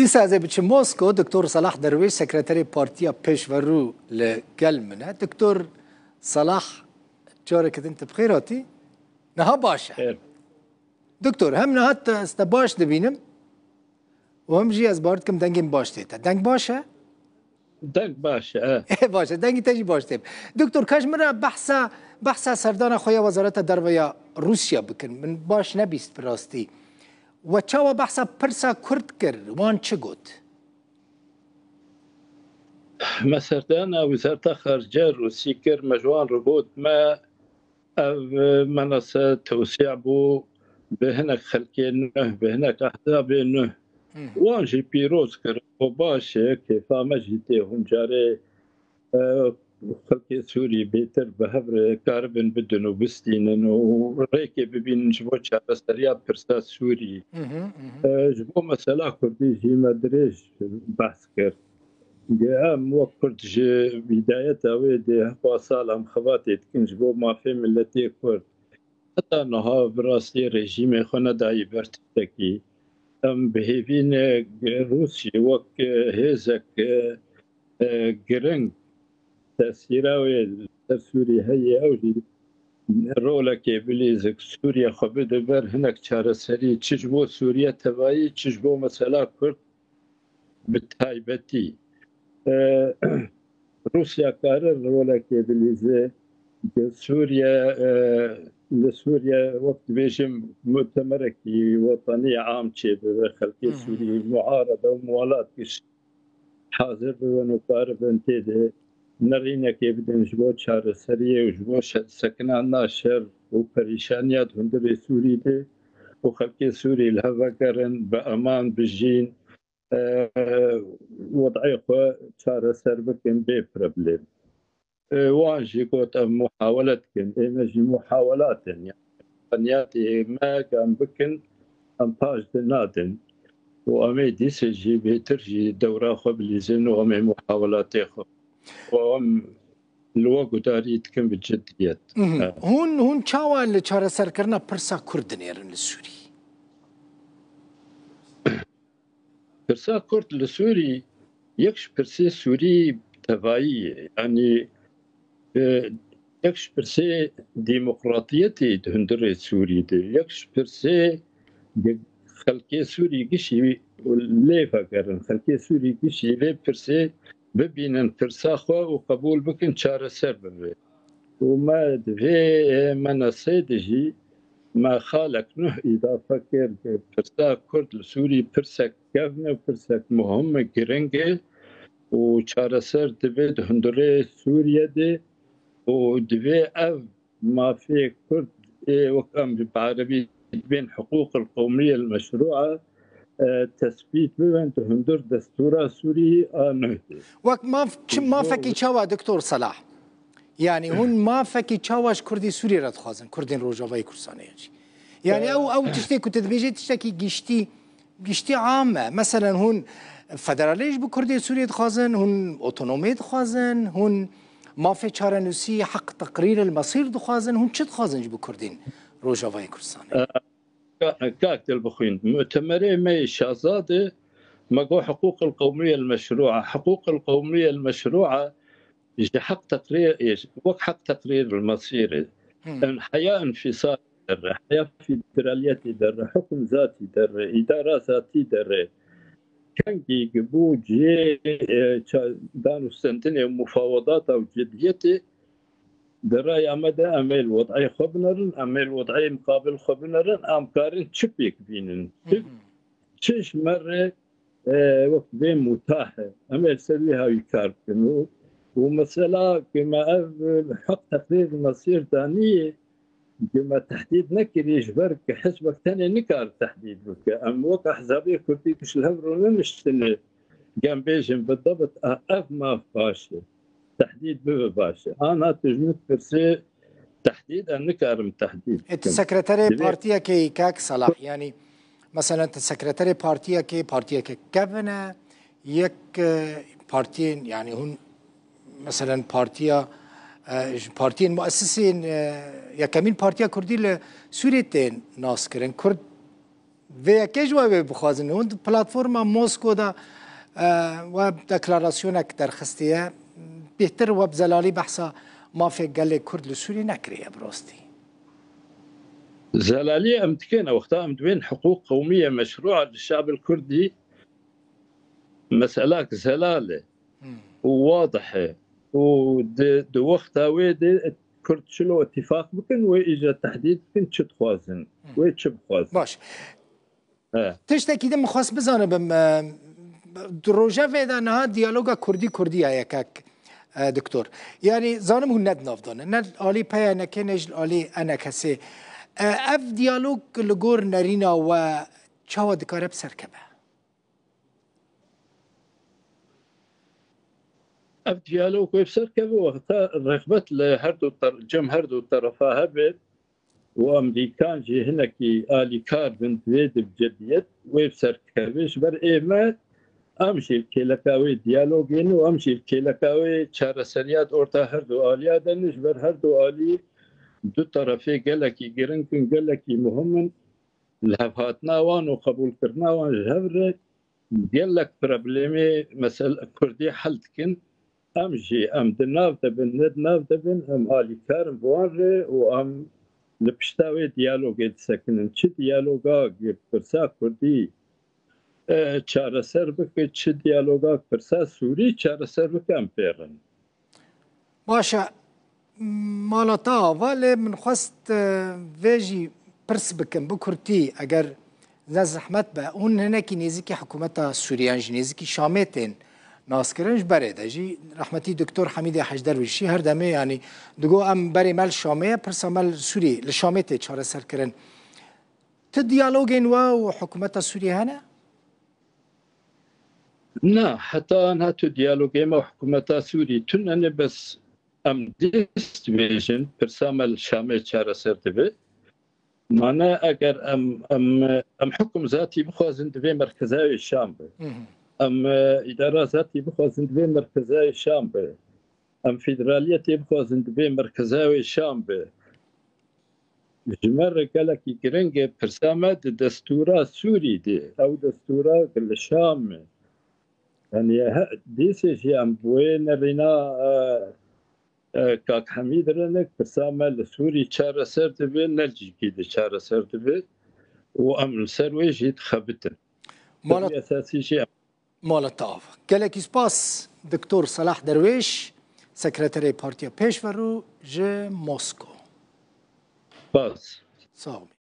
دیسا از بچه موسکو دکتر صلاح درویش سکرتری پارتیا پیشورو لگل منه. دکتر صلاح جاره که انت بخیراتی؟ نه باشه دکتر هم نه است باش دبینم و هم جی از بارد کم دنگیم باش دیتا دنگ باشه؟ دنگ باشه باشه دنگی تجی باش دیب دکتر کاش مرا بحثا سردان خویا وزارت درویا روسیا بکن من باش نبیست براستی و چاوا بحثا پرسا کرد کرد وان چه گوت؟ مسردانا وزارة خارجية روسي كر مجوان ربوت ما منصة توسيع بو بهناك خلقي نه بهناك أحزاب نه وان جي بيروز كر وباشي كيف ما جيتي هم جاري خلقي سوري بيتر بهبر كاربن بدن وبستين وريكي ببين جبو شعب سرياب برساس سوري جبو مسألة كردي جي مدريش بحث كر جام وقت بداية ويدي فاصل هم خواتي تكنج بو ما في ملتي كرد حتى نها براسي رژیم خونه دای برتکی ام بهیوین روسی وک هزک گرنگ تأثیراوی سوری هی اولی رولا که بلیزک سوریا خبر دبر هنک چاره سری چجبو سوریا تبایی چجبو مثلا کرد بتایبتی روسيا قرر ولا كيبليزي سوريا وقت بيجم مؤتمر وطني عام شيء خلقي سوري معارضه وموالاه كش حاضر ونقارب انتدي نرينا كيف بدنا نجبو شهر سريع وجبو سكنة ناشر وبريشانيات هندري سوري دي وخلقي سوري الهوا كرن بأمان بجين وضعي خو شهر سر بكن بي بروبليم واجي قوت محاولات كن ايمجي محاولات يعني فنياتي ما كان بكن ام باج نادن وامي دي سجي بيترجي دورة خو بليزن وامي محاولات خو وام الوقت داري تكن بجديات هون چاوا اللي چاره سر کرنا پرسا كردنيرن للسوري برسا كرد لسوري يكش برسي سوري تبعي يعني يكش برسي ديمقراطيتي هندري سوري دي يكش برسي خلقي سوري قشي ليه فكرن خلقي سوري قشي ليه برسي ببينن برسا خو وقبول بكن شار سر ببي وما دفي منصي دجي ما خالك نه إذا فكر برسا كرد لسوري برسك كفنة برسك مهمة كرنجة وشارسر دبي هندري سوريا دي ودبي أف ما في كرد وكم بالعربي بين حقوق القومية المشروعة تثبيت بين هندر دستور سوري نهدي وقت ما فكي شوا دكتور صلاح يعني هون ما فكي شواش كردي سوري رد خازن كردين روجاواي كرسانه يعني او تشتكي كنت تبيجي تشتكي گشتي عامه مثلا هون فدراليش بكردي سوريا خازن هون اوتونومي خازن هون ما في چارنوسي حق تقرير المصير دخازن هون چه خازن بكردين روجاواي كرسانه كاك البخين مؤتمري مي شازاده مقو حقوق القوميه المشروعه حقوق القوميه المشروعه يجي حق تقرير وقت حق تقرير المصير الحياه انفصال در حياه فيدراليتي در حكم ذاتي در اداره ذاتي در كانجي جبو جي دانو سنتين مفاوضات او جديتي دراي مدى اميل وضعي خبنرن اميل وضعي مقابل خبنرن امكارن تشبيك بينن تشش مره وقت بين متاحه اميل سويها يكاركنو ومسألة كما حق تقرير المصير ثانية كما تحديد نكر يجبرك حسبك ثاني نكار تحديد بك أم وقع أحزابية كردي كش الهمر ونمشتني قام بيجن بالضبط أف ما باشا تحديد باشا أنا تجمد برسي تحديد النكار من تحديد السكرتاري بارتيا كي كاك صلاح يعني مثلا السكرتاري بارتيا كي كفنا يك بارتين يعني هون مثلا بارتين مؤسسين يا كمين بارتيا كردي لسوريتين ناس كرن كرد و کیش و بخوازن اون پلتفرم موسکو دا و دکلاراسیون که درخستیه بهتر و بزلالی بحثا مافی گل کرد لسوری نکریه براستی زلالية أمتكينا وقتها أمدوين حقوق قومية مشروعة للشعب الكردي مسألة زلالة وواضحة ودو وقتها ويدي كرد شلو اتفاق بكن وإجا تحديد كن شو تخوازن ويتشب خوازن باش تشتكي دم خاص بزانه بم دروجه ويدا نها ديالوغا كردي هيك دكتور يعني زانم هن ند نافدانه ند آلی پیا نکنج آلی انا کسی اف دیالوگ لگور نرینا و چاوا دکاره بسرکبه اف ديالوج وبسركبه وقتها الرغبة جم هردو طرفها هبت وامريكان جي هناكي آلي كار بنت ويد بجديت وبسركبش بر ايمات امشي الكيلكاوي ديالوجين وامشي الكيلكاوي شار سريات اورتا هردو آليا دنش بر هردو آلي دو طرفي قالكي جرنكن قالكي مهمن الهفاتنا وان وقبول كرنا وان جهبر قالك بروبليمي مسألة كردي حلتكن امشي ام دناف دبن ندناف دبن ام آلي كارم بوانري وام لبشتاوي ديالوج يتسكنن چه ديالوجا برسا كردي چاره سر بکه چه دیالوگا پرسا سوری چاره سر بکه ام پیرن باشه مالتا ولی من خواست ویجی پرس بکن بکرتی اگر زحمت به اون هنکی نزدیکی حکومت سوریانج نزدیکی شامتین ناسکرنج بره دجی رحمتی دکتر حمید حجدرویشی هر دمه یعنی دگو ام بری مال شامه پرسا مال سوری لشامت چاره سر کرن ت دیالوگین و حکومت سوری هنه نا حتى أنا تو ديالوجي مع حكومة سوري تنني بس أم ديستويشن برسامل شامل شارع سرتبه معنا أجر أم حكم ذاتي بخوازن دبي مركزي الشام أم إدارة ذاتي بخوازن دبي مركزي الشام أم فيدرالية بخوازن دبي مركزي الشام جمر قالك يقرنج برسامة دستورة سوري دي أو دستورة الشام يعني ديسي شيء ام بوين رينا كاك حميد رنك برسامة سوري شارع سرتبه نلجي كده شارع سرتبه وام سروي جيت خبتن مالت اساسي شيء مالتاف قالك سباس دكتور صلاح درويش سكرتاري بارتيا بيشورو ج موسكو باس صاوي